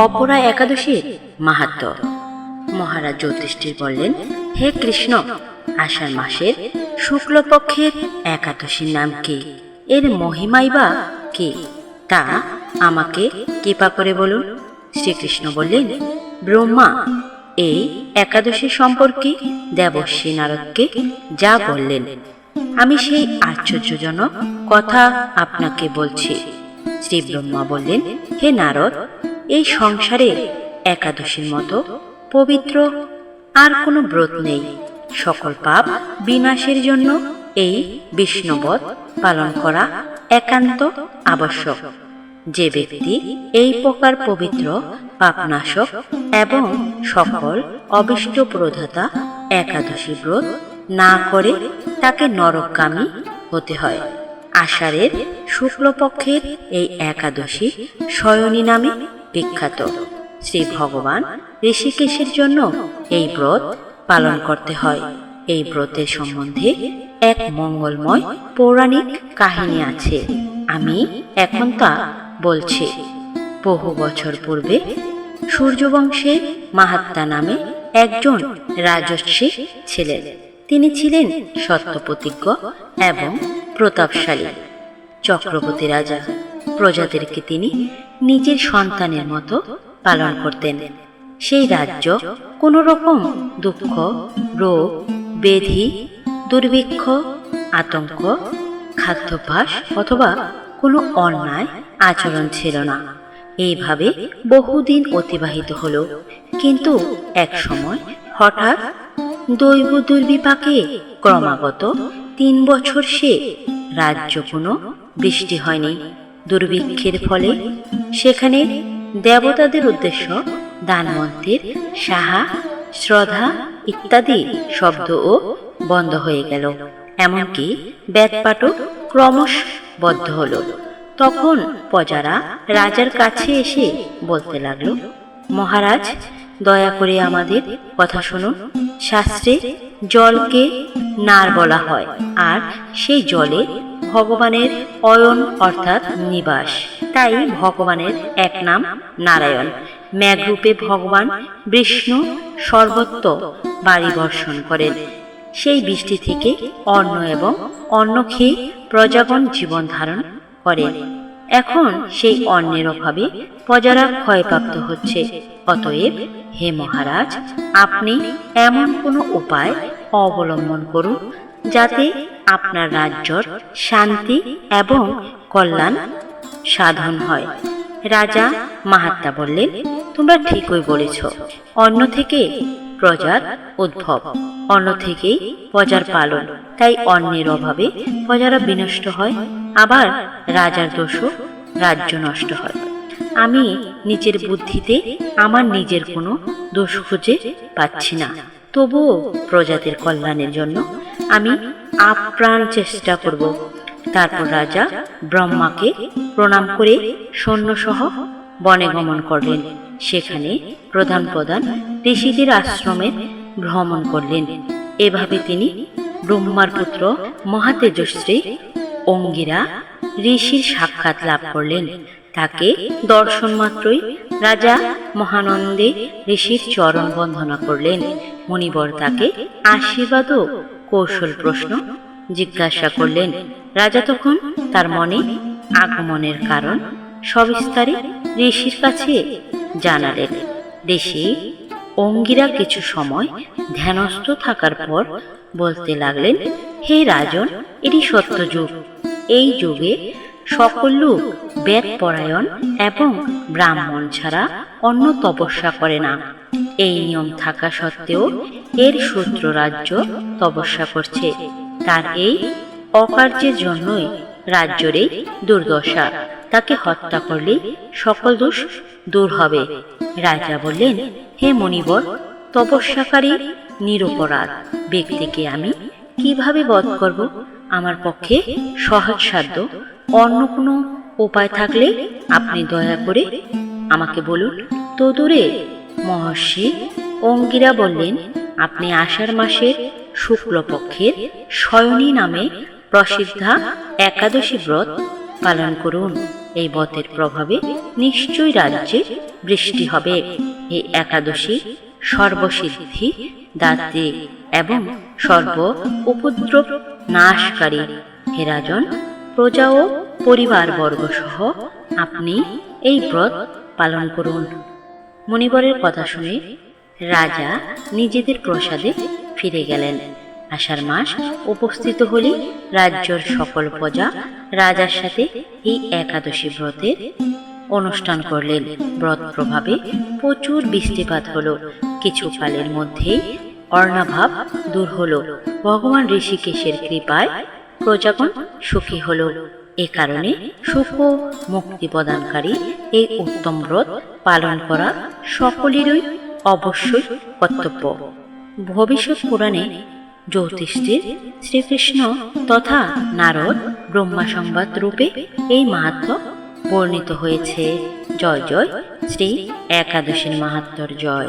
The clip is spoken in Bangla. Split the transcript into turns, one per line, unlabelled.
অপরা একাদশীর মাহাত্ম্য। মহারাজ যুধিষ্ঠির বললেন, হে কৃষ্ণ, আষাঢ় মাসের শুক্লপক্ষের একাদশীর নাম কি? এর মহিমাই বা কি? তা আমাকে কৃপা করে বলুন। শ্রীকৃষ্ণ বললেন, ব্রহ্মা এই একাদশী সম্পর্কে দেবর্ষি নারদকে যা বললেন, আমি সেই আশ্চর্যজনক কথা আপনাকে বলছি। শ্রী ব্রহ্মা বললেন, হে নারদ, এই সংসারে একাদশীর মতো পবিত্র আর কোনো ব্রত নেই। সকল পাপ বিনাশের জন্য এই বিষ্ণুব্রত পালন করা একান্ত আবশ্যক। যে ব্যক্তি এই প্রকার পবিত্র পাপনাশক এবং সকল অবিষ্ট প্রদাতা একাদশী ব্রত না করে তাকে নরকগামী হতে হয়। আষাঢ়ের শুক্লপক্ষের এই একাদশী শয়নী নামে বিখ্যাত। শ্রী ভগবান ঋষিকেশের জন্য এই ব্রত পালন করতে হয়। এই ব্রতের সম্বন্ধে এক মঙ্গলময় পৌরাণিক কাহিনী আছে, আমি এখন তা বলছি। বহু বছর পূর্বে সূর্যবংশে মাহাত্মা নামে একজন রাজর্ষি ছিলেন। তিনি ছিলেন সত্যপ্রতিজ্ঞ এবং প্রতাপশালী চক্রবর্তী রাজা। প্রজাদেরকে তিনি নিজের সন্তানের মতো পালন করতেন। সেই রাজ্য কোনো রকম দুঃখ, রোগ, ব্যাধি, দুর্ভিক্ষ, আতঙ্ক, খাদ্যাভ্যাস অথবা কোনো অন্যায় আচরণ ছিল না। এইভাবে বহুদিন অতিবাহিত হলো। কিন্তু এক সময় হঠাৎ দৈব দুর্বিপাকে ক্রমাগত 3 বছর সে রাজ্য কোনো বৃষ্টি হয়নি। দুর্ভিক্ষের ফলে সেখানে দেবতাদের উদ্দেশ্য দানমন্ত্রের সাহা, শ্রদ্ধা ইত্যাদি শব্দও বন্ধ হয়ে গেল। এমনকি বেদপাঠও ক্রমশ বদ্ধ হলো। তখন প্রজারা রাজার কাছে এসে বলতে লাগলো, মহারাজ, দয়া করে আমাদের কথা শুনুন। শাস্ত্রে জলকে নার বলা হয়, আর সেই জলে ভগবানের অয়ন অর্থাৎ নিবাস। তাই ভগবানের এক নাম নারায়ণ। মেঘরূপে ভগবান বিষ্ণু সর্বত্র বাড়ি বর্ষণ করেন। সেই বৃষ্টি থেকে অন্ন এবং অন্ন খেয়ে প্রজাগণ জীবন ধারণ করেন। এখন সেই অন্নের অভাবে প্রজারা ক্ষয়প্রাপ্ত হচ্ছে। অতএব হে মহারাজ, আপনি এমন কোনো উপায় অবলম্বন করুন যাতে আপনার রাজ্যর শান্তি এবং কল্যাণ সাধন হয়। রাজা মাহাত্মা বললেন, তোমরা ঠিকই বলেছ। অন্ন থেকে প্রজার উদ্ভব, অন্ন থেকেই প্রজার পালন। তাই অন্নের অভাবে প্রজারা বিনষ্ট হয়, আবার রাজার দোষও রাজ্য নষ্ট হয়। আমি নিজের বুদ্ধিতে আমার নিজের কোনো দোষ খুঁজে পাচ্ছি না, তবুও প্রজাদের কল্যাণের জন্য আমি আপ্রাণ চেষ্টা করব। তারপর রাজা ব্রহ্মাকে প্রণাম করে সৈন্যসহ বনে গমন করলেন। সেখানে প্রধান প্রধান ঋষিদের আশ্রমে ভ্রমণ করলেন। এভাবে তিনি ব্রহ্মার পুত্র মহাতেজস্বী অঙ্গিরা ঋষির সাক্ষাৎ লাভ করলেন। তাকে দর্শন মাত্রই রাজা মহানন্দে ঋষির চরণ বন্দনা করলেন। মুনিবর তাকে আশীর্বাদ ও কৌশল প্রশ্ন জিজ্ঞাসা করলেন। রাজা তখন তার মনে আগমনের কারণ সবিস্তারে ঋষির কাছে জানালেন। ঋষি অঙ্গিরা কিছু সময় ধ্যানস্থ থাকার পর বলতে লাগলেন, হে রাজন, এটি সত্য যুগ। এই যুগে সকল লোক বেদ পরায়ণ এবং ব্রাহ্মণ ছাড়া অন্য তপস্যা করে না। এই নিয়ম থাকা সত্ত্বেও এর শূদ্র রাজ্য তপস্যা করছে। তার এই অকার্যের জন্যই রাজ্যের এই দুর্দশা। তাকে হত্যা করলে সকল দোষ দূর হবে। রাজা বললেন, হে মুনিবর, তপস্যাকারী নিরপরাধ ব্যক্তিকে আমি কিভাবে বধ করব? আমার পক্ষে সহজসাধ্য অন্য কোনো উপায় থাকলে আপনি দয়া করে আমাকে বলুন। তদুরে মহর্ষি অঙ্গিরা বললেন, আপনি আষাঢ় মাসের শুক্লপক্ষের শয়নী নামে প্রসিদ্ধা একাদশী ব্রত পালন করুন। এই ব্রতের প্রভাবে নিশ্চয়ই রাজ্যে বৃষ্টি হবে। এই একাদশী সর্বসিদ্ধি দাত্রী এবং সর্ব উপদ্রব নাশকারী। হে রাজন, প্রজা ও পরিবারবর্গ সহ আপনি এই ব্রত পালন করুন। মুনিবরের কথা শুনে রাজা নিজেদের প্রাসাদে ফিরে গেলেন। আষাঢ় মাস উপস্থিত হলে রাজ্যের সকল প্রজা রাজার সাথে এই একাদশী ব্রতের অনুষ্ঠান করলেন। ব্রত প্রভাবে প্রচুর বৃষ্টিপাত হলো। কিছুকালের মধ্যেই অর্ণাভাব দূর হলো। ভগবান ঋষিকেশের কৃপায় প্রজাগণ সুখী হলো। এ কারণে সুখ ও মুক্তি প্রদানকারী এই উত্তম ব্রত পালন করা সকলেরই অবশ্যই কর্তব্য। ভবিষ্যৎ পুরাণে জ্যোতিষ্ঠির শ্রীকৃষ্ণ তথা নারদ ব্রহ্মা সংবাদ রূপে এই মাহাত্ম্য বর্ণিত হয়েছে। জয় জয় শ্রী একাদশীর মাহাত্ম্যর জয়।